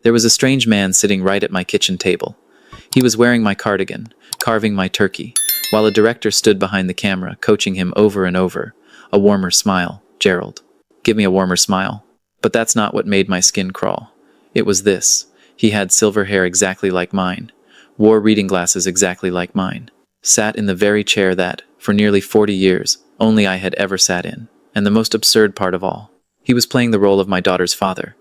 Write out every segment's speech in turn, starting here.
There was a strange man sitting right at my kitchen table. He was wearing my cardigan, carving my turkey, while a director stood behind the camera, coaching him over and over. A warmer smile, Gerald. Give me a warmer smile. But that's not what made my skin crawl. It was this. He had silver hair exactly like mine, wore reading glasses exactly like mine, sat in the very chair that, for nearly 40 years, only I had ever sat in. And the most absurd part of all, he was playing the role of my daughter's father,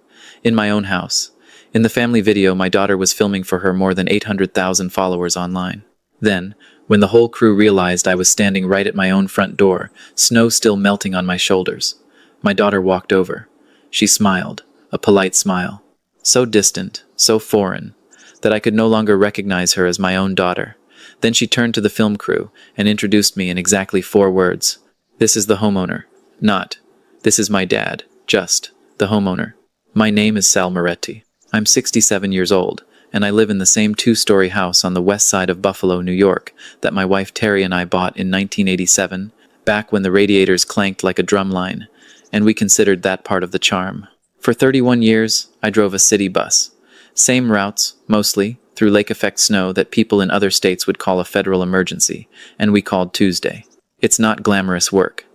in my own house. In the family video my daughter was filming for her more than 800,000 followers online. Then, when the whole crew realized I was standing right at my own front door, snow still melting on my shoulders, my daughter walked over. She smiled, a polite smile. So distant, so foreign, that I could no longer recognize her as my own daughter. Then she turned to the film crew and introduced me in exactly 4 words. This is the homeowner. Not, this is my dad. Just, the homeowner. My name is Sal Moretti. I'm 67 years old, and I live in the same 2-story house on the west side of Buffalo, New York, that my wife Terry and I bought in 1987, back when the radiators clanked like a drumline, and we considered that part of the charm. For 31 years, I drove a city bus. Same routes, mostly, through lake-effect snow that people in other states would call a federal emergency, and we called Tuesday. It's not glamorous work.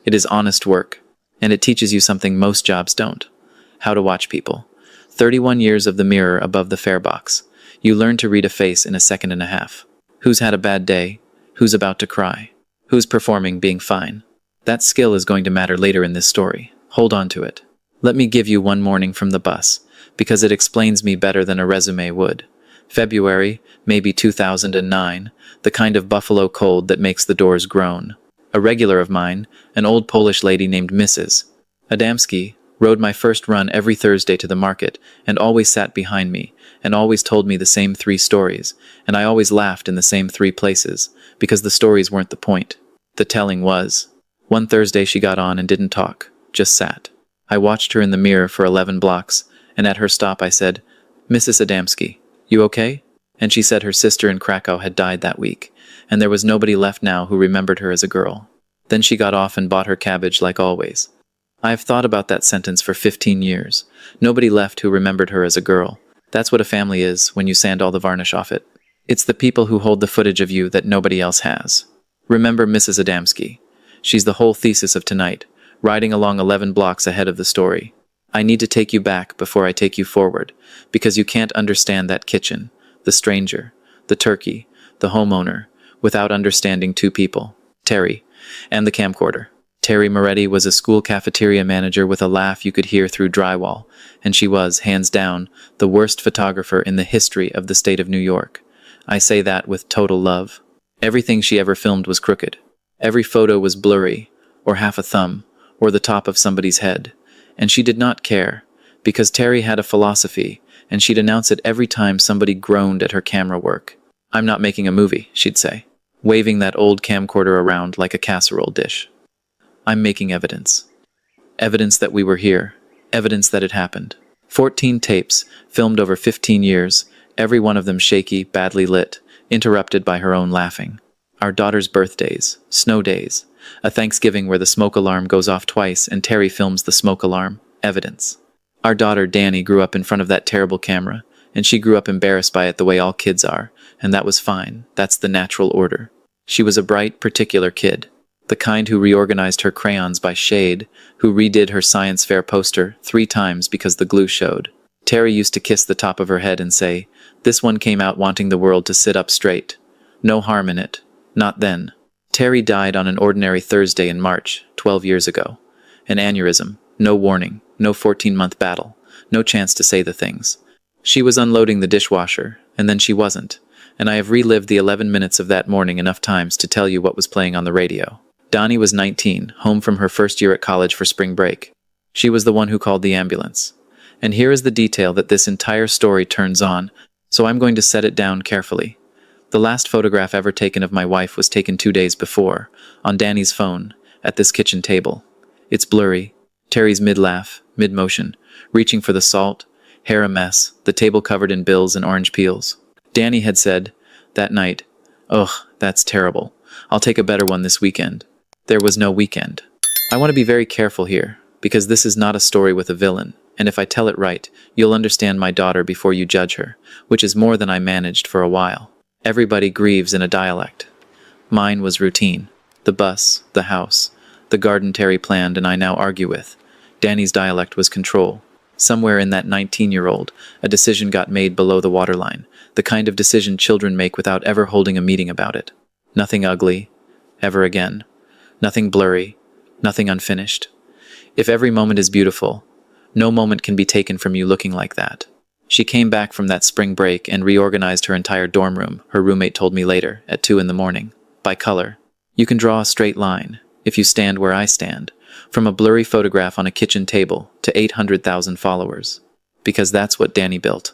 It is honest work, and it teaches you something most jobs don't. How to watch people. 31 years of the mirror above the fare box. You learn to read a face in a second and a half. Who's had a bad day? Who's about to cry? Who's performing being fine? That skill is going to matter later in this story. Hold on to it. Let me give you one morning from the bus, because it explains me better than a resume would. February, maybe 2009, the kind of Buffalo cold that makes the doors groan. A regular of mine, an old Polish lady named Mrs. Adamski, rode my first run every Thursday to the market, and always sat behind me, and always told me the same 3 stories, and I always laughed in the same 3 places, because the stories weren't the point. The telling was. One Thursday she got on and didn't talk, just sat. I watched her in the mirror for 11 blocks, and at her stop I said, "Mrs. Adamski, you okay?" And she said her sister in Krakow had died that week, and there was nobody left now who remembered her as a girl. Then she got off and bought her cabbage like always. I have thought about that sentence for 15 years. Nobody left who remembered her as a girl. That's what a family is when you sand all the varnish off it. It's the people who hold the footage of you that nobody else has. Remember Mrs. Adamski. She's the whole thesis of tonight, riding along 11 blocks ahead of the story. I need to take you back before I take you forward, because you can't understand that kitchen, the stranger, the turkey, the homeowner, without understanding 2 people, Terry, and the camcorder. Terry Moretti was a school cafeteria manager with a laugh you could hear through drywall, and she was, hands down, the worst photographer in the history of the state of New York. I say that with total love. Everything she ever filmed was crooked. Every photo was blurry, or half a thumb, or the top of somebody's head. And she did not care, because Terry had a philosophy, and she'd announce it every time somebody groaned at her camera work. "I'm not making a movie," she'd say, waving that old camcorder around like a casserole dish. "I'm making evidence. Evidence that we were here. Evidence that it happened." 14 tapes, filmed over 15 years, every one of them shaky, badly lit, interrupted by her own laughing. Our daughter's birthdays, snow days, a Thanksgiving where the smoke alarm goes off twice and Terry films the smoke alarm. Evidence. Our daughter, Danny, grew up in front of that terrible camera, and she grew up embarrassed by it the way all kids are, and that was fine. That's the natural order. She was a bright, particular kid. The kind who reorganized her crayons by shade, who redid her science fair poster 3 times because the glue showed. Terry used to kiss the top of her head and say, "This one came out wanting the world to sit up straight. No harm in it. Not then." Terry died on an ordinary Thursday in March, 12 years ago. An aneurysm, no warning, no 14-month battle, no chance to say the things. She was unloading the dishwasher, and then she wasn't, and I have relived the 11 minutes of that morning enough times to tell you what was playing on the radio. Donnie was 19, home from her first year at college for spring break. She was the one who called the ambulance. And here is the detail that this entire story turns on, so I'm going to set it down carefully. The last photograph ever taken of my wife was taken 2 days before, on Danny's phone, at this kitchen table. It's blurry, Terry's mid-laugh, mid-motion, reaching for the salt, hair a mess, the table covered in bills and orange peels. Danny had said, that night, "Ugh, that's terrible. I'll take a better one this weekend." There was no weekend. I want to be very careful here, because this is not a story with a villain. And if I tell it right, you'll understand my daughter before you judge her, which is more than I managed for a while. Everybody grieves in a dialect. Mine was routine. The bus, the house, the garden Terry planned and I now argue with. Danny's dialect was control. Somewhere in that 19-year-old, a decision got made below the waterline, the kind of decision children make without ever holding a meeting about it. Nothing ugly, ever again. Nothing blurry, nothing unfinished. If every moment is beautiful, no moment can be taken from you looking like that. She came back from that spring break and reorganized her entire dorm room, her roommate told me later, at 2 in the morning. By color. You can draw a straight line, if you stand where I stand, from a blurry photograph on a kitchen table to 800,000 followers. Because that's what Danny built.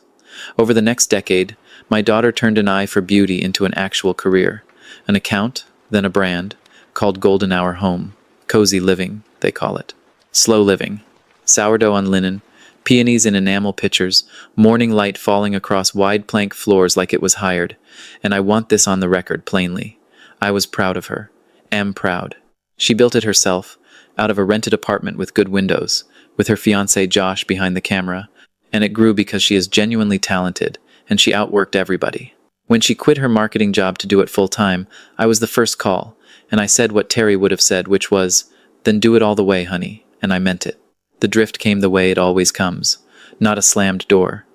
Over the next decade, my daughter turned an eye for beauty into an actual career. An account, then a brand, called Golden Hour Home. Cozy living, they call it. Slow living. Sourdough on linen, peonies in enamel pitchers, morning light falling across wide plank floors like it was hired. And I want this on the record plainly. I was proud of her. Am proud. She built it herself, out of a rented apartment with good windows, with her fiancé Josh behind the camera, and it grew because she is genuinely talented, and she outworked everybody. When she quit her marketing job to do it full-time, I was the first call, and I said what Terry would have said, which was, "Then do it all the way, honey," and I meant it. The drift came the way it always comes. Not a slammed door.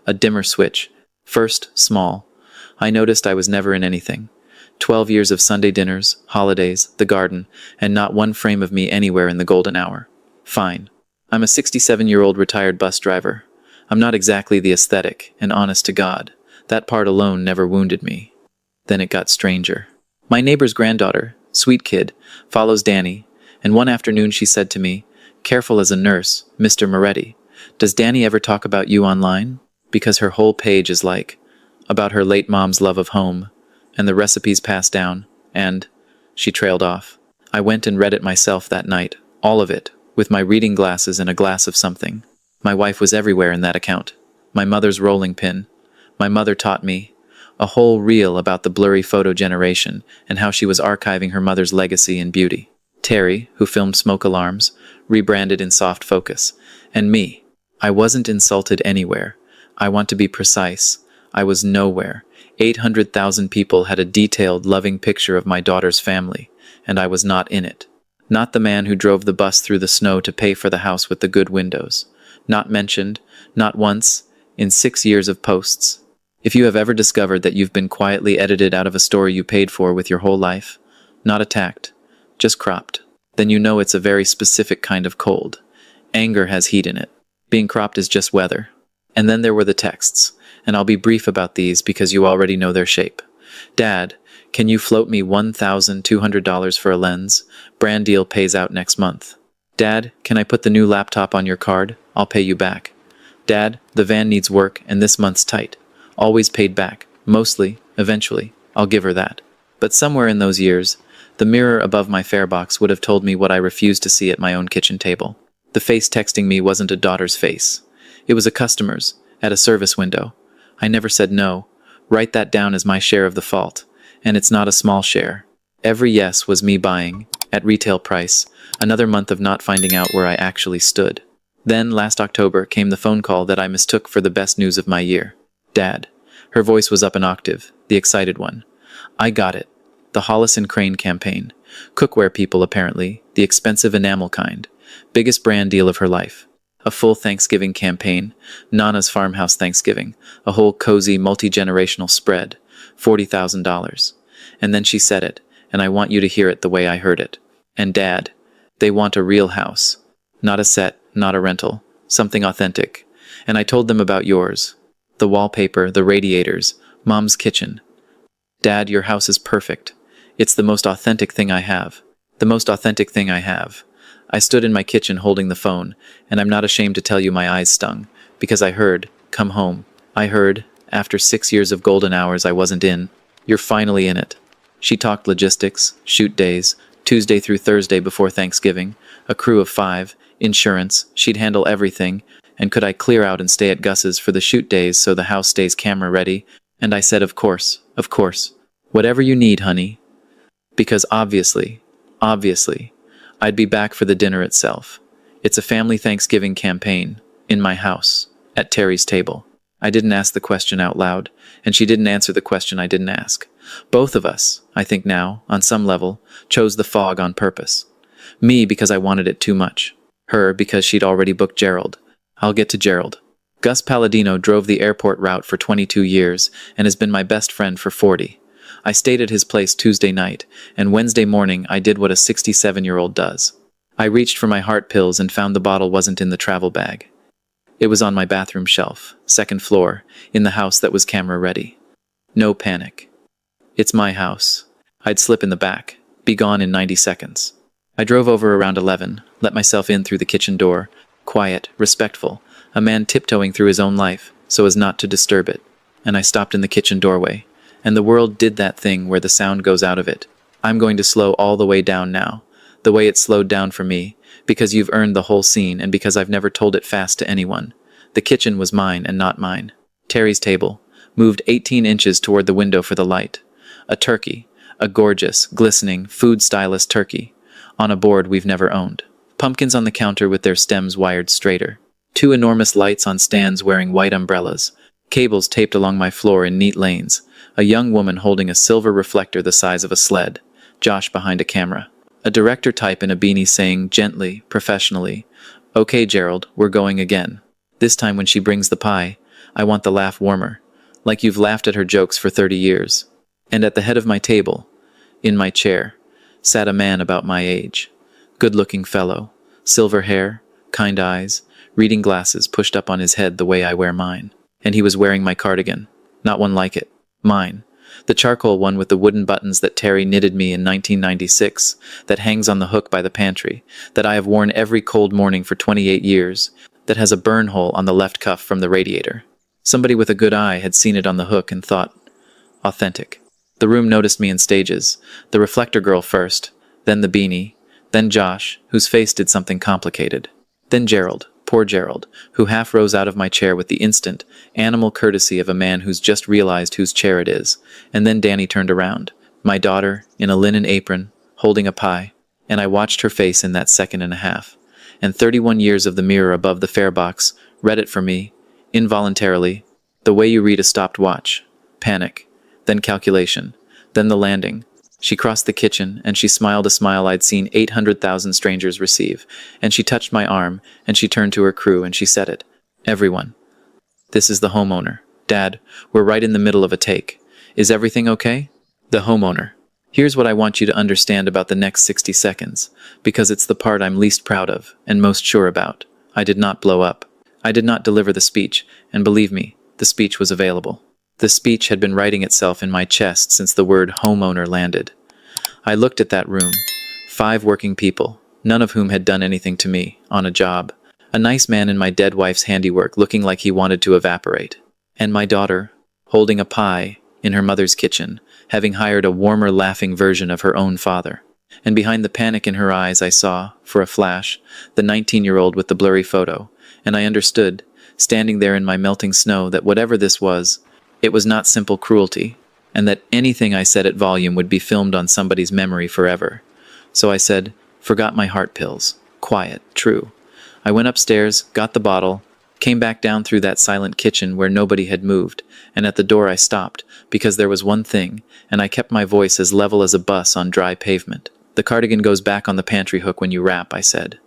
A dimmer switch. First, small. I noticed I was never in anything. 12 years of Sunday dinners, holidays, the garden, and not one frame of me anywhere in the golden hour. Fine. I'm a 67-year-old retired bus driver. I'm not exactly the aesthetic, and honest to God, that part alone never wounded me. Then it got stranger. My neighbor's granddaughter, sweet kid, follows Danny, and one afternoon she said to me, "Careful as a nurse, Mr. Moretti. Does Danny ever talk about you online?" Because her whole page is like, about her late mom's love of home, and the recipes passed down, and she trailed off. I went and read it myself that night, all of it, with my reading glasses and a glass of something. My wife was everywhere in that account. My mother's rolling pin. My mother taught me a whole reel about the blurry photo generation and how she was archiving her mother's legacy and beauty. Terry, who filmed smoke alarms, rebranded in soft focus. And me. I wasn't insulted anywhere. I want to be precise. I was nowhere. 800,000 people had a detailed, loving picture of my daughter's family, and I was not in it. Not the man who drove the bus through the snow to pay for the house with the good windows. Not mentioned, not once, in 6 years of posts. If you have ever discovered that you've been quietly edited out of a story you paid for with your whole life, not attacked, just cropped, then you know it's a very specific kind of cold. Anger has heat in it. Being cropped is just weather. And then there were the texts, and I'll be brief about these because you already know their shape. "Dad, can you float me $1,200 for a lens? Brand deal pays out next month." "Dad, can I put the new laptop on your card? I'll pay you back." "Dad, the van needs work and this month's tight." Always paid back. Mostly, eventually. I'll give her that. But somewhere in those years, the mirror above my fare box would have told me what I refused to see at my own kitchen table. The face texting me wasn't a daughter's face. It was a customer's, at a service window. I never said no. Write that down as my share of the fault. And it's not a small share. Every yes was me buying, at retail price, another month of not finding out where I actually stood. Then, last October, came the phone call that I mistook for the best news of my year. "Dad." Her voice was up an octave, the excited one. "I got it. The Hollis and Crane campaign. Cookware people, apparently, the expensive enamel kind. Biggest brand deal of her life. A full Thanksgiving campaign, Nana's Farmhouse Thanksgiving, a whole cozy, multi-generational spread, $40,000. And then she said it, and I want you to hear it the way I heard it. And Dad, they want a real house. Not a set, not a rental. Something authentic. And I told them about yours. The wallpaper, the radiators, Mom's kitchen. Dad, your house is perfect. It's the most authentic thing I have. The most authentic thing I have. I stood in my kitchen holding the phone, and I'm not ashamed to tell you my eyes stung, because I heard, "Come home." I heard, after 6 years of golden hours I wasn't in, "You're finally in it." She talked logistics, shoot days, Tuesday through Thursday before Thanksgiving, a crew of 5, insurance, she'd handle everything, and could I clear out and stay at Gus's for the shoot days so the house stays camera ready? And I said, of course, whatever you need, honey. Because obviously, I'd be back for the dinner itself. It's a family Thanksgiving campaign, In my house. At Terry's table. I didn't ask the question out loud, and she didn't answer the question I didn't ask. Both of us, I think now, on some level, chose the fog on purpose. Me because I wanted it too much. Her because she'd already booked Gerald. I'll get to Gerald. Gus Palladino drove the airport route for 22 years and has been my best friend for 40. I stayed at his place Tuesday night, and Wednesday morning I did what a 67-year-old does. I reached for my heart pills and found the bottle wasn't in the travel bag. It was on my bathroom shelf, second floor, in the house that was camera ready. No panic. It's my house. I'd slip in the back, be gone in 90 seconds. I drove over around 11, let myself in through the kitchen door, quiet, respectful, a man tiptoeing through his own life, so as not to disturb it, and I stopped in the kitchen doorway, and the world did that thing where the sound goes out of it. I'm going to slow all the way down now, the way it slowed down for me, because you've earned the whole scene and because I've never told it fast to anyone. The kitchen was mine and not mine. Terry's table, moved 18 inches toward the window for the light. A turkey, a gorgeous, glistening, food-stylist turkey, on a board we've never owned. Pumpkins on the counter with their stems wired straighter. 2 enormous lights on stands wearing white umbrellas. Cables taped along my floor in neat lanes. A young woman holding a silver reflector the size of a sled. Josh behind a camera. A director type in a beanie saying, gently, professionally, "Okay, Gerald, we're going again. This time when she brings the pie, I want the laugh warmer. Like you've laughed at her jokes for 30 years. And at the head of my table, in my chair, sat a man about my age. Good-looking fellow. Silver hair, kind eyes, reading glasses pushed up on his head the way I wear mine. And he was wearing my cardigan. Not one like it. Mine. The charcoal one with the wooden buttons that Terry knitted me in 1996, that hangs on the hook by the pantry, that I have worn every cold morning for 28 years, that has a burn hole on the left cuff from the radiator. Somebody with a good eye had seen it on the hook and thought, authentic. The room noticed me in stages, the reflector girl first, then the beanie, then Josh, whose face did something complicated, then Gerald. Poor Gerald, who half rose out of my chair with the instant, animal courtesy of a man who's just realized whose chair it is, and then Danny turned around, my daughter, in a linen apron, holding a pie, and I watched her face in that second and a half, and 31 years of the mirror above the fare box read it for me, involuntarily, the way you read a stopped watch, panic, then calculation, then the landing. She crossed the kitchen, and she smiled a smile I'd seen 800,000 strangers receive, and she touched my arm, and she turned to her crew, and she said it. Everyone. This is the homeowner. Dad, we're right in the middle of a take. Is everything okay? The homeowner. Here's what I want you to understand about the next 60 seconds, because it's the part I'm least proud of, and most sure about. I did not blow up. I did not deliver the speech, and believe me, the speech was available. The speech had been writing itself in my chest since the word homeowner landed. I looked at that room. 5 working people, none of whom had done anything to me, on a job. A nice man in my dead wife's handiwork looking like he wanted to evaporate. And my daughter, holding a pie, in her mother's kitchen, having hired a warmer, laughing version of her own father. And behind the panic in her eyes I saw, for a flash, the 19-year-old with the blurry photo, and I understood, standing there in my melting snow, that whatever this was, it was not simple cruelty, and that anything I said at volume would be filmed on somebody's memory forever. So I said, forgot my heart pills. Quiet, true. I went upstairs, got the bottle, came back down through that silent kitchen where nobody had moved, and at the door I stopped, because there was one thing, and I kept my voice as level as a bus on dry pavement. The cardigan goes back on the pantry hook when you wrap, I said.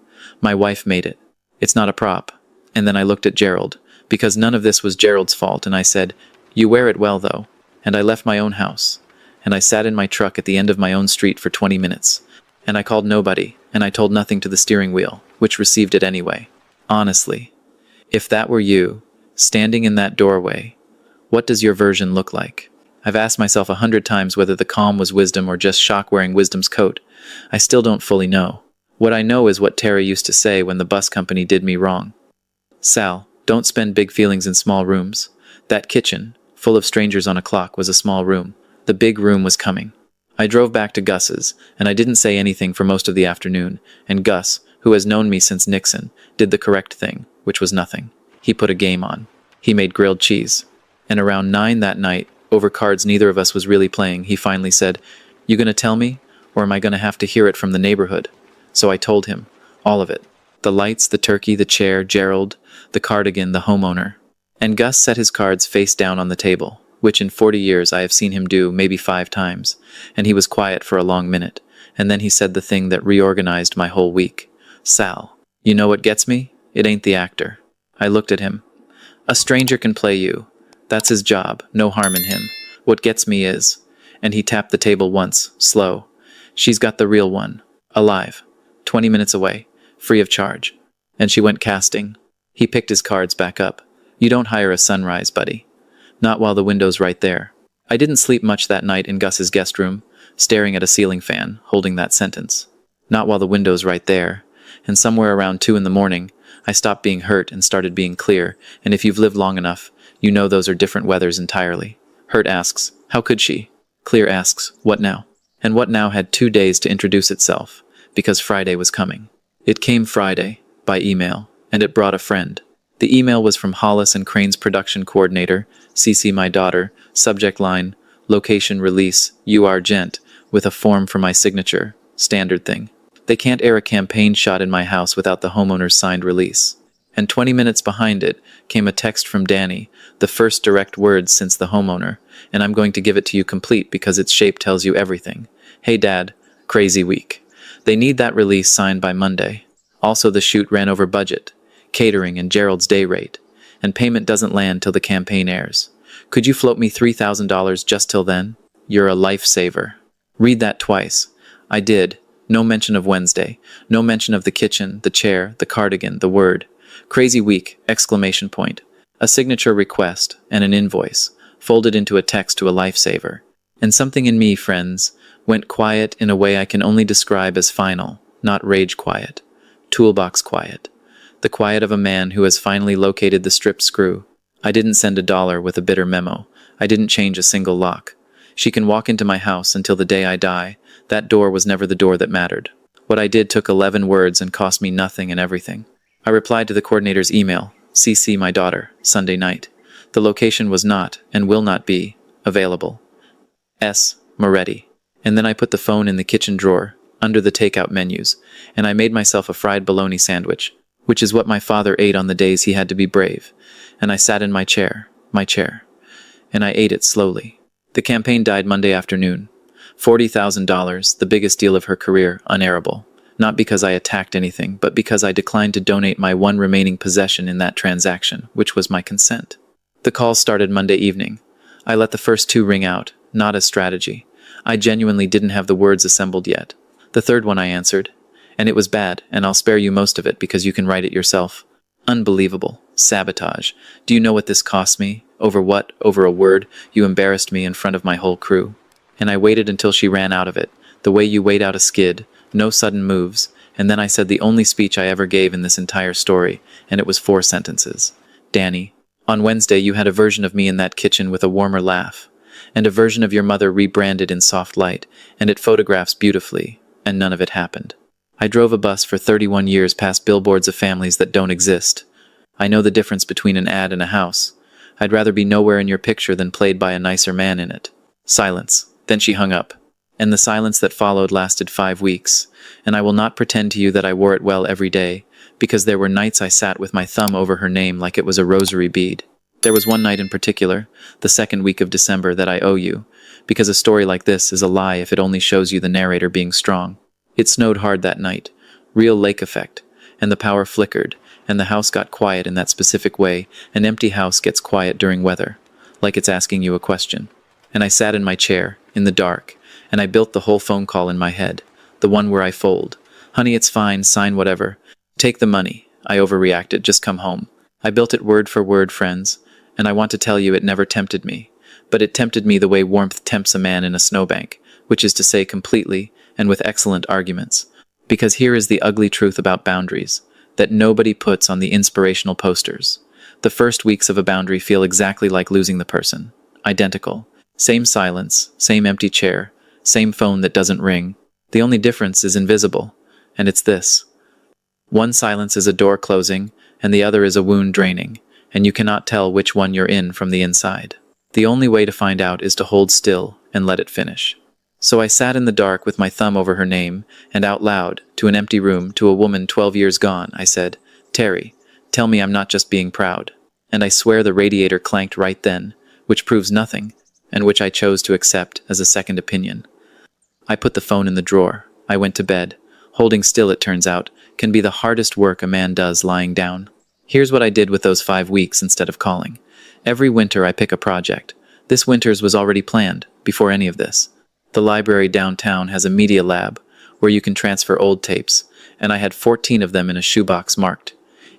My wife made it. It's not a prop. And then I looked at Gerald, because none of this was Gerald's fault, and I said, you wear it well, though. And I left my own house, and I sat in my truck at the end of my own street for 20 minutes, and I called nobody, and I told nothing to the steering wheel, which received it anyway. Honestly, if that were you, standing in that doorway, what does your version look like? I've asked myself 100 times whether the calm was wisdom or just shock wearing wisdom's coat. I still don't fully know. What I know is what Terry used to say when the bus company did me wrong. Sal, don't spend big feelings in small rooms. That kitchen, full of strangers on a clock, was a small room. The big room was coming. I drove back to Gus's, and I didn't say anything for most of the afternoon, and Gus, who has known me since Nixon, did the correct thing, which was nothing. He put a game on. He made grilled cheese. And around 9 that night, over cards neither of us was really playing, he finally said, you gonna tell me, or am I gonna have to hear it from the neighborhood? So I told him, all of it. The lights, the turkey, the chair, Gerald, the cardigan, the homeowner. And Gus set his cards face down on the table, which in 40 years I have seen him do maybe 5 times, and he was quiet for a long minute, and then he said the thing that reorganized my whole week. Sal, you know what gets me? It ain't the actor. I looked at him. A stranger can play you. That's his job, no harm in him. What gets me is, and he tapped the table once, slow. She's got the real one, alive, 20 minutes away, free of charge. And she went casting. He picked his cards back up. You don't hire a sunrise, buddy. Not while the window's right there. I didn't sleep much that night in Gus's guest room, staring at a ceiling fan, holding that sentence. Not while the window's right there. And somewhere around 2 in the morning, I stopped being hurt and started being clear, and if you've lived long enough, you know those are different weathers entirely. Hurt asks, how could she? Clear asks, what now? And what now had 2 days to introduce itself, because Friday was coming. It came Friday, by email, and it brought a friend. The email was from Hollis and Crane's production coordinator, CC my daughter, subject line, location release, UR Gent, with a form for my signature, standard thing. They can't air a campaign shot in my house without the homeowner's signed release. And 20 minutes behind it came a text from Danny, the first direct words since the homeowner, and I'm going to give it to you complete because its shape tells you everything. Hey Dad, crazy week. They need that release signed by Monday. Also the shoot ran over budget, catering and Gerald's day rate, and payment doesn't land till the campaign airs. Could you float me $3,000 just till then? You're a lifesaver. Read that twice. I did. No mention of Wednesday. No mention of the kitchen, the chair, the cardigan, the word. Crazy week, exclamation point. A signature request and an invoice, folded into a text to a lifesaver. And something in me, friends, went quiet in a way I can only describe as final, not rage quiet. Toolbox quiet. The quiet of a man who has finally located the stripped screw. I didn't send $1 with a bitter memo. I didn't change a single lock. She can walk into my house until the day I die. That door was never the door that mattered. What I did took 11 words and cost me nothing and everything. I replied to the coordinator's email, CC my daughter, Sunday night. The location was not, and will not be, available. S. Moretti. And then I put the phone in the kitchen drawer, under the takeout menus, and I made myself a fried bologna sandwich, which is what my father ate on the days he had to be brave. And I sat in my chair, and I ate it slowly. The campaign died Monday afternoon. $40,000, the biggest deal of her career, unairable. Not because I attacked anything, but because I declined to donate my one remaining possession in that transaction, which was my consent. The calls started Monday evening. I let the first 2 ring out, not as strategy. I genuinely didn't have the words assembled yet. The third one I answered, and it was bad, and I'll spare you most of it because you can write it yourself. Unbelievable. Sabotage. Do you know what this cost me? Over what? Over a word? You embarrassed me in front of my whole crew. And I waited until she ran out of it, the way you wait out a skid, no sudden moves, and then I said the only speech I ever gave in this entire story, and it was 4 sentences. Danny, on Wednesday you had a version of me in that kitchen with a warmer laugh, and a version of your mother rebranded in soft light, and it photographs beautifully, and none of it happened. I drove a bus for 31 years past billboards of families that don't exist. I know the difference between an ad and a house. I'd rather be nowhere in your picture than played by a nicer man in it. Silence. Then she hung up. And the silence that followed lasted 5 weeks. And I will not pretend to you that I wore it well every day, because there were nights I sat with my thumb over her name like it was a rosary bead. There was one night in particular, the 2nd week of December, that I owe you, because a story like this is a lie if it only shows you the narrator being strong. It snowed hard that night, real lake effect, and the power flickered, and the house got quiet in that specific way an empty house gets quiet during weather, like it's asking you a question. And I sat in my chair, in the dark, and I built the whole phone call in my head, the one where I fold. Honey, it's fine, sign whatever. Take the money. I overreacted, just come home. I built it word for word, friends, and I want to tell you it never tempted me. But it tempted me the way warmth tempts a man in a snowbank, which is to say completely, and with excellent arguments. Because here is the ugly truth about boundaries, that nobody puts on the inspirational posters. The first weeks of a boundary feel exactly like losing the person. Identical. Same silence, same empty chair, same phone that doesn't ring. The only difference is invisible, and it's this. One silence is a door closing, and the other is a wound draining, and you cannot tell which one you're in from the inside. The only way to find out is to hold still and let it finish. So I sat in the dark with my thumb over her name, and out loud, to an empty room, to a woman 12 years gone, I said, "Terry, tell me I'm not just being proud." And I swear the radiator clanked right then, which proves nothing, and which I chose to accept as a second opinion. I put the phone in the drawer. I went to bed. Holding still, it turns out, can be the hardest work a man does lying down. Here's what I did with those 5 weeks instead of calling. Every winter I pick a project. This winter's was already planned, before any of this. The library downtown has a media lab, where you can transfer old tapes, and I had 14 of them in a shoebox marked,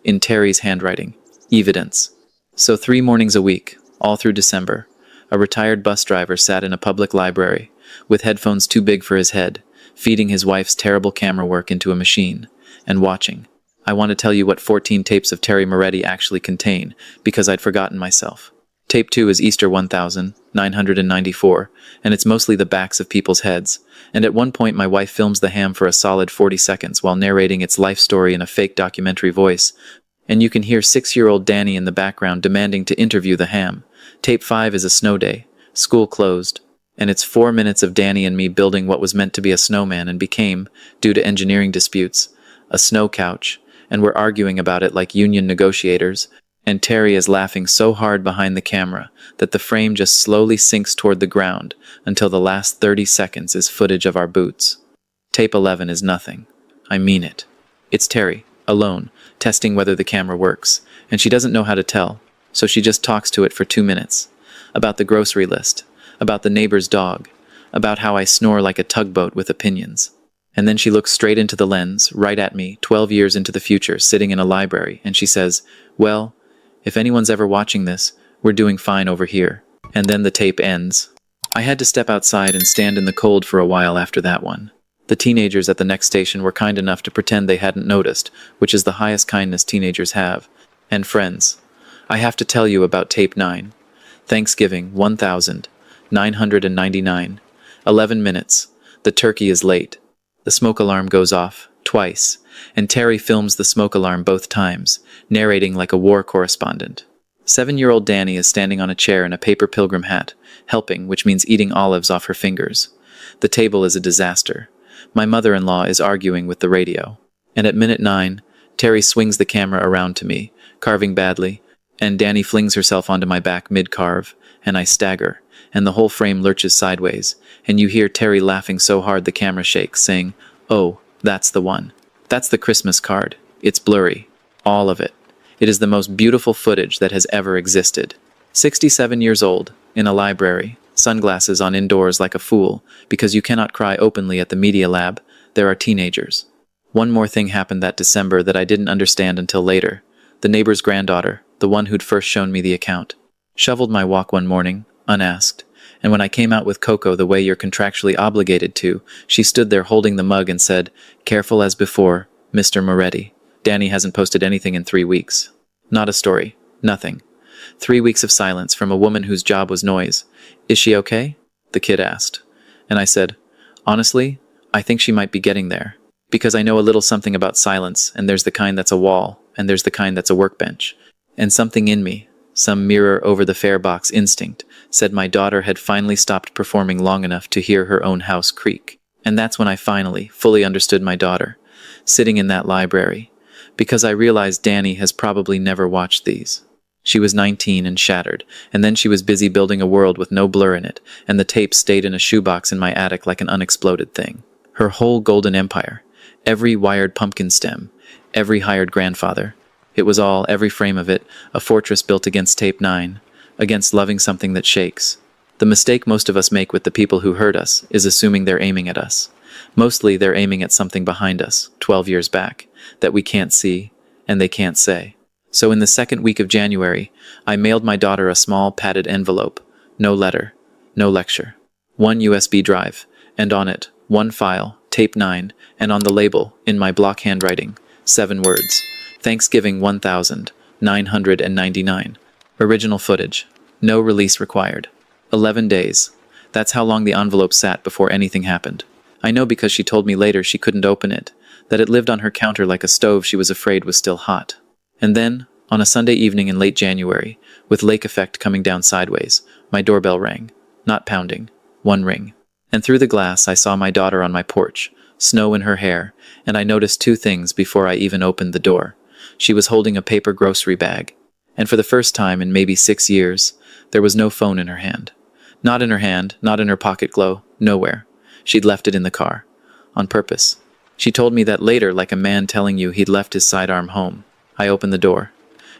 in Terry's handwriting, evidence. So 3 mornings a week, all through December, a retired bus driver sat in a public library, with headphones too big for his head, feeding his wife's terrible camera work into a machine, and watching. I want to tell you what 14 tapes of Terry Moretti actually contain, because I'd forgotten myself. Tape 2 is Easter 1994, and it's mostly the backs of people's heads, and at one point my wife films the ham for a solid 40 seconds while narrating its life story in a fake documentary voice, and you can hear 6-year-old Danny in the background demanding to interview the ham. Tape 5 is a snow day, school closed, and it's 4 minutes of Danny and me building what was meant to be a snowman and became, due to engineering disputes, a snow couch, and we're arguing about it like union negotiators, and Terry is laughing so hard behind the camera that the frame just slowly sinks toward the ground until the last 30 seconds is footage of our boots. Tape 11 is nothing. I mean it. It's Terry, alone, testing whether the camera works, and she doesn't know how to tell, so she just talks to it for 2 minutes. About the grocery list, about the neighbor's dog, about how I snore like a tugboat with opinions. And then she looks straight into the lens, right at me, 12 years into the future, sitting in a library, and she says, "Well, if anyone's ever watching this, we're doing fine over here." And then the tape ends. I had to step outside and stand in the cold for a while after that one. The teenagers at the next station were kind enough to pretend they hadn't noticed, which is the highest kindness teenagers have. And friends, I have to tell you about tape 9. Thanksgiving 1999. 11 minutes. The turkey is late. The smoke alarm goes off, twice, and Terry films the smoke alarm both times, narrating like a war correspondent. 7-year-old Danny is standing on a chair in a paper pilgrim hat, helping, which means eating olives off her fingers. The table is a disaster. My mother-in-law is arguing with the radio. And at minute 9, Terry swings the camera around to me, carving badly, and Danny flings herself onto my back mid-carve, and I stagger, and the whole frame lurches sideways, and you hear Terry laughing so hard the camera shakes, saying, "Oh, that's the one. That's the Christmas card. It's blurry. All of it. It is the most beautiful footage that has ever existed." 67 years old, in a library, sunglasses on indoors like a fool, because you cannot cry openly at the media lab, there are teenagers. One more thing happened that December that I didn't understand until later. The neighbor's granddaughter, the one who'd first shown me the account, shoveled my walk one morning, unasked, and when I came out with cocoa the way you're contractually obligated to, she stood there holding the mug and said, "Careful as before, Mr. Moretti. Danny hasn't posted anything in 3 weeks. Not a story. Nothing." 3 weeks of silence from a woman whose job was noise. "Is she okay?" the kid asked. And I said, "Honestly, I think she might be getting there. Because I know a little something about silence, and there's the kind that's a wall, and there's the kind that's a workbench. And something in me, some mirror over the fare box instinct, said my daughter had finally stopped performing long enough to hear her own house creak. And that's when I finally, fully understood my daughter, sitting in that library, because I realized Danny has probably never watched these. She was 19 and shattered, and then she was busy building a world with no blur in it, and the tape stayed in a shoebox in my attic like an unexploded thing. Her whole golden empire, every wired pumpkin stem, every hired grandfather. It was all, every frame of it, a fortress built against tape 9, against loving something that shakes. The mistake most of us make with the people who hurt us is assuming they're aiming at us. Mostly they're aiming at something behind us, 12 years back, that we can't see, and they can't say. So in the second week of January, I mailed my daughter a small padded envelope, no letter, no lecture. 1 USB drive, and on it, 1 file, tape 9, and on the label, in my block handwriting, 7 words. Thanksgiving 1999. Original footage. No release required. 11 days. That's how long the envelope sat before anything happened. I know because she told me later she couldn't open it, that it lived on her counter like a stove she was afraid was still hot. And then, on a Sunday evening in late January, with lake effect coming down sideways, my doorbell rang. Not pounding. 1 ring. And through the glass I saw my daughter on my porch, snow in her hair, and I noticed two things before I even opened the door. She was holding a paper grocery bag, and for the first time in maybe 6 years, there was no phone in her hand. Not in her hand, not in her pocket glow, nowhere. She'd left it in the car. On purpose. She told me that later, like a man telling you he'd left his sidearm home. I opened the door.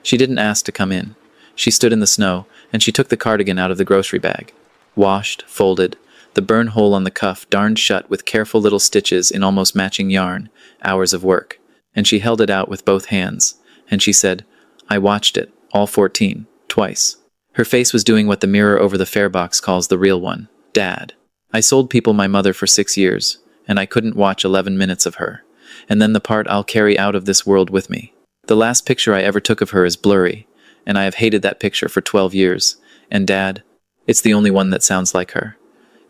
She didn't ask to come in. She stood in the snow, and she took the cardigan out of the grocery bag. Washed, folded, the burn hole on the cuff darned shut with careful little stitches in almost matching yarn, hours of work. And she held it out with both hands. And she said, "I watched it, all 14, twice." Her face was doing what the mirror over the fare box calls the real one, Dad. I sold people my mother for 6 years, and I couldn't watch 11 minutes of her. And then the part I'll carry out of this world with me. The last picture I ever took of her is blurry, and I have hated that picture for 12 years. And Dad, it's the only one that sounds like her.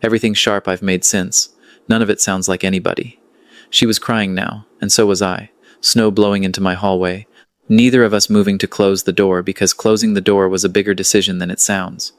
Everything sharp I've made since, none of it sounds like anybody. She was crying now, and so was I, snow blowing into my hallway, neither of us moving to close the door because closing the door was a bigger decision than it sounds.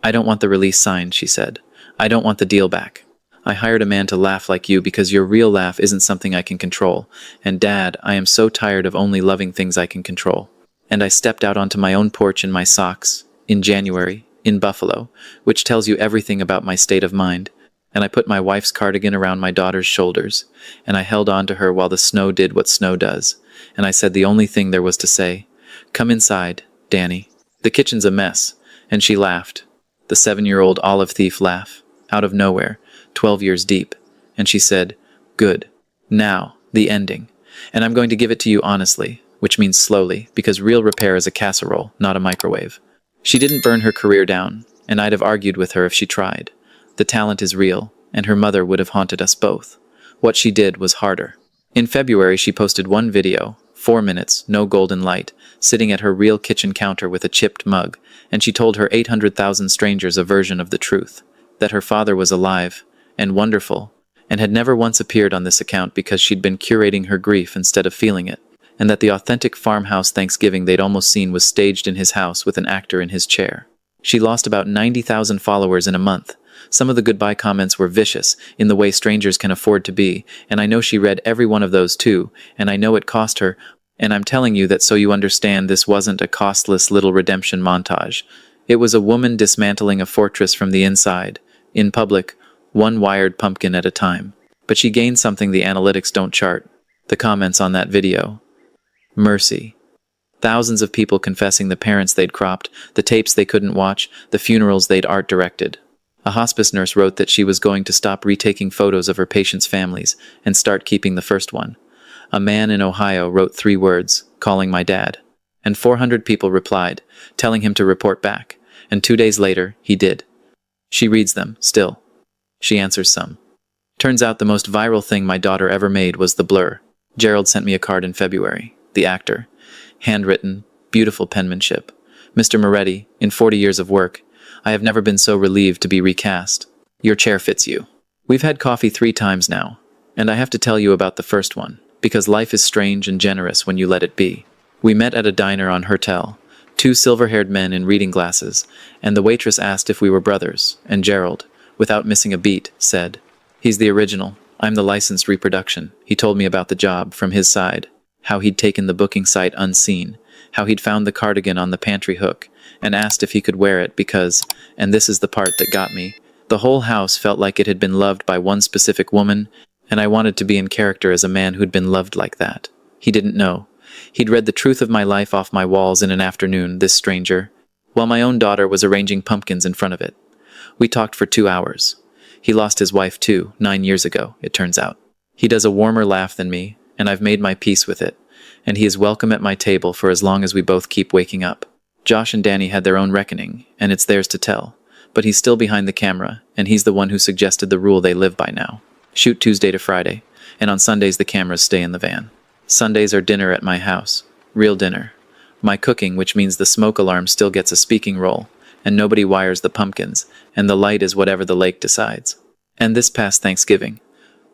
"I don't want the release signed," she said. "I don't want the deal back. I hired a man to laugh like you because your real laugh isn't something I can control. And Dad, I am so tired of only loving things I can control." And I stepped out onto my own porch in my socks, in January, in Buffalo, which tells you everything about my state of mind. And I put my wife's cardigan around my daughter's shoulders, and I held on to her while the snow did what snow does. And I said the only thing there was to say, "Come inside, Danny. The kitchen's a mess." And she laughed. The 7-year-old olive thief laugh, out of nowhere, 12 years deep. And she said, "Good. Now, the ending. And I'm going to give it to you honestly, which means slowly, because real repair is a casserole, not a microwave." She didn't burn her career down, and I'd have argued with her if she tried. The talent is real, and her mother would have haunted us both. What she did was harder. In February, she posted one video, 4 minutes, no golden light, sitting at her real kitchen counter with a chipped mug, and she told her 800,000 strangers a version of the truth, that her father was alive, and wonderful, and had never once appeared on this account because she'd been curating her grief instead of feeling it, and that the authentic farmhouse Thanksgiving they'd almost seen was staged in his house with an actor in his chair. She lost about 90,000 followers in a month. Some of the goodbye comments were vicious, in the way strangers can afford to be, and I know she read every one of those too, and I know it cost her, and I'm telling you that so you understand this wasn't a costless little redemption montage. It was a woman dismantling a fortress from the inside, in public, one wired pumpkin at a time. But she gained something the analytics don't chart. The comments on that video. Mercy. Thousands of people confessing the parents they'd cropped, the tapes they couldn't watch, the funerals they'd art directed. A hospice nurse wrote that she was going to stop retaking photos of her patients' families and start keeping the first one. A man in Ohio wrote 3 words, "Calling my dad." And 400 people replied, telling him to report back. And 2 days later, he did. She reads them, still. She answers some. Turns out the most viral thing my daughter ever made was the blur. Gerald sent me a card in February. The actor. Handwritten, beautiful penmanship. "Mr. Moretti, in 40 years of work, I have never been so relieved to be recast. Your chair fits you. We've had coffee 3 times now, and I have to tell you about the first one, because life is strange and generous when you let it be. We met at a diner on Hertel, 2 silver-haired men in reading glasses, and the waitress asked if we were brothers, and Gerald, without missing a beat, said, "He's the original. I'm the licensed reproduction." He told me about the job, from his side. How he'd taken the booking site unseen, how he'd found the cardigan on the pantry hook, and asked if he could wear it because, and this is the part that got me, the whole house felt like it had been loved by one specific woman, and I wanted to be in character as a man who'd been loved like that. He didn't know. He'd read the truth of my life off my walls in an afternoon, this stranger, while my own daughter was arranging pumpkins in front of it. We talked for 2 hours. He lost his wife too, 9 years ago, it turns out. He does a warmer laugh than me, and I've made my peace with it, and he is welcome at my table for as long as we both keep waking up. Josh and Danny had their own reckoning, and it's theirs to tell, but he's still behind the camera, and he's the one who suggested the rule they live by now. Shoot Tuesday to Friday, and on Sundays the cameras stay in the van. Sundays are dinner at my house, real dinner. My cooking, which means the smoke alarm still gets a speaking role, and nobody wires the pumpkins, and the light is whatever the lake decides. And this past Thanksgiving,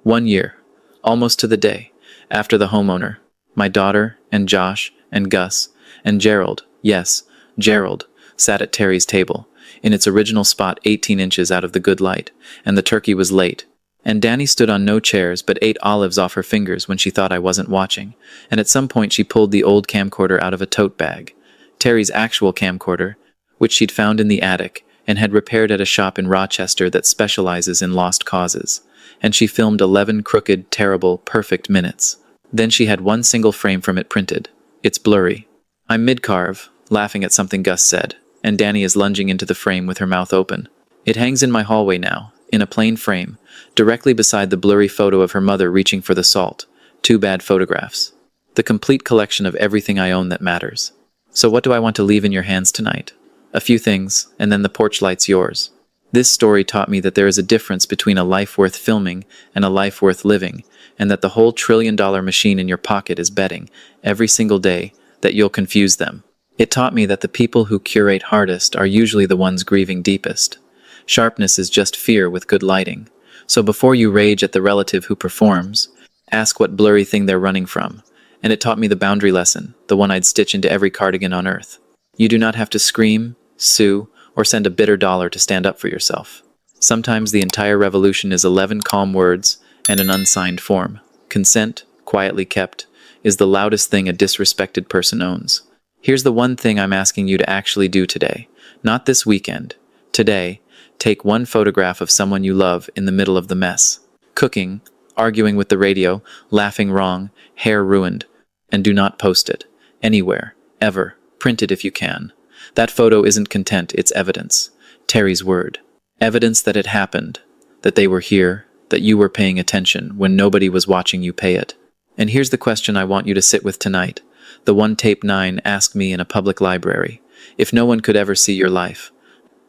1 year, almost to the day, after the homeowner, my daughter, and Josh, and Gus, and Gerald, yes, Gerald, sat at Terry's table. in its original spot 18 inches out of the good light, and the turkey was late. And Danny stood on no chairs but ate olives off her fingers when she thought I wasn't watching, and at some point she pulled the old camcorder out of a tote bag. Terry's actual camcorder, which she'd found in the attic and had repaired at a shop in Rochester that specializes in lost causes. And she filmed 11 crooked, terrible, perfect minutes. Then she had one single frame from it printed. It's blurry. I'm mid-carve, laughing at something Gus said, and Danny is lunging into the frame with her mouth open. It hangs in my hallway now, in a plain frame, directly beside the blurry photo of her mother reaching for the salt. 2 bad photographs. The complete collection of everything I own that matters. So what do I want to leave in your hands tonight? A few things, and then the porch light's yours. This story taught me that there is a difference between a life worth filming and a life worth living, and that the whole trillion-dollar machine in your pocket is betting, every single day, that you'll confuse them. It taught me that the people who curate hardest are usually the ones grieving deepest. Sharpness is just fear with good lighting. So before you rage at the relative who performs, ask what blurry thing they're running from. And it taught me the boundary lesson, the one I'd stitch into every cardigan on earth. You do not have to scream, sue, or send a bitter dollar to stand up for yourself. Sometimes the entire revolution is 11 calm words and an unsigned form. Consent, quietly kept, is the loudest thing a disrespected person owns. Here's the one thing I'm asking you to actually do today. Not this weekend. Today, take one photograph of someone you love in the middle of the mess. Cooking, arguing with the radio, laughing wrong, hair ruined, and do not post it. Anywhere. Ever. Print it if you can. That photo isn't content, it's evidence. Terry's word. Evidence that it happened, that they were here, that you were paying attention when nobody was watching you pay it. And here's the question I want you to sit with tonight. The one tape 9 asked me in a public library. If no one could ever see your life,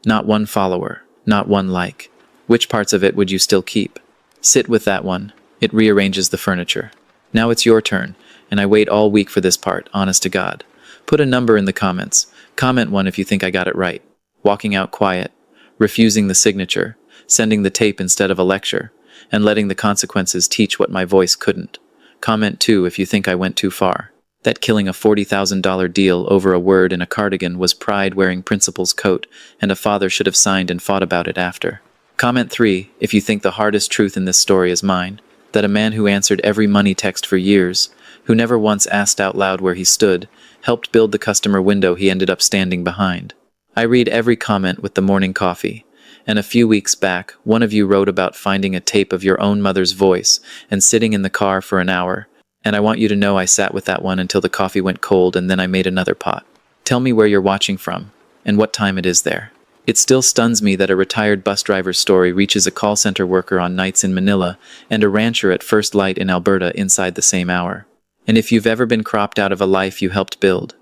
not one follower, not one like, which parts of it would you still keep? Sit with that one. It rearranges the furniture. Now it's your turn, and I wait all week for this part, honest to God. Put a number in the comments. Comment 1 if you think I got it right. Walking out quiet, refusing the signature, sending the tape instead of a lecture, and letting the consequences teach what my voice couldn't. Comment 2 if you think I went too far. That killing a $40,000 deal over a word in a cardigan was pride wearing principal's coat, and a father should have signed and fought about it after. Comment 3 if you think the hardest truth in this story is mine, that a man who answered every money text for years, who never once asked out loud where he stood, helped build the customer window he ended up standing behind. I read every comment with the morning coffee, and a few weeks back, one of you wrote about finding a tape of your own mother's voice and sitting in the car for an hour. And I want you to know I sat with that one until the coffee went cold and then I made another pot. Tell me where you're watching from, and what time it is there. It still stuns me that a retired bus driver's story reaches a call center worker on nights in Manila and a rancher at First Light in Alberta inside the same hour. And if you've ever been cropped out of a life you helped build,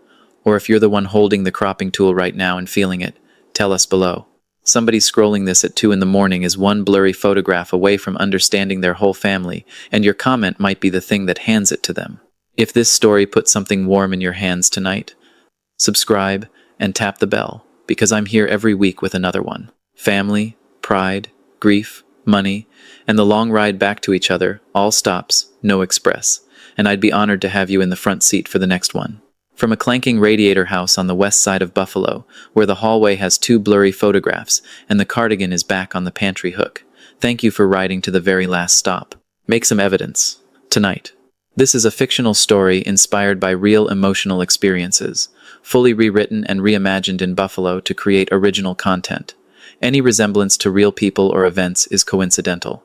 or if you're the one holding the cropping tool right now and feeling it, tell us below. Somebody scrolling this at 2 in the morning is one blurry photograph away from understanding their whole family, and your comment might be the thing that hands it to them. If this story put something warm in your hands tonight, subscribe and tap the bell, because I'm here every week with another one. Family, pride, grief, money, and the long ride back to each other, all stops, no express, and I'd be honored to have you in the front seat for the next one. From a clanking radiator house on the west side of Buffalo, where the hallway has 2 blurry photographs and the cardigan is back on the pantry hook. Thank you for riding to the very last stop. Make some evidence. Tonight. This is a fictional story inspired by real emotional experiences, fully rewritten and reimagined in Buffalo to create original content. Any resemblance to real people or events is coincidental.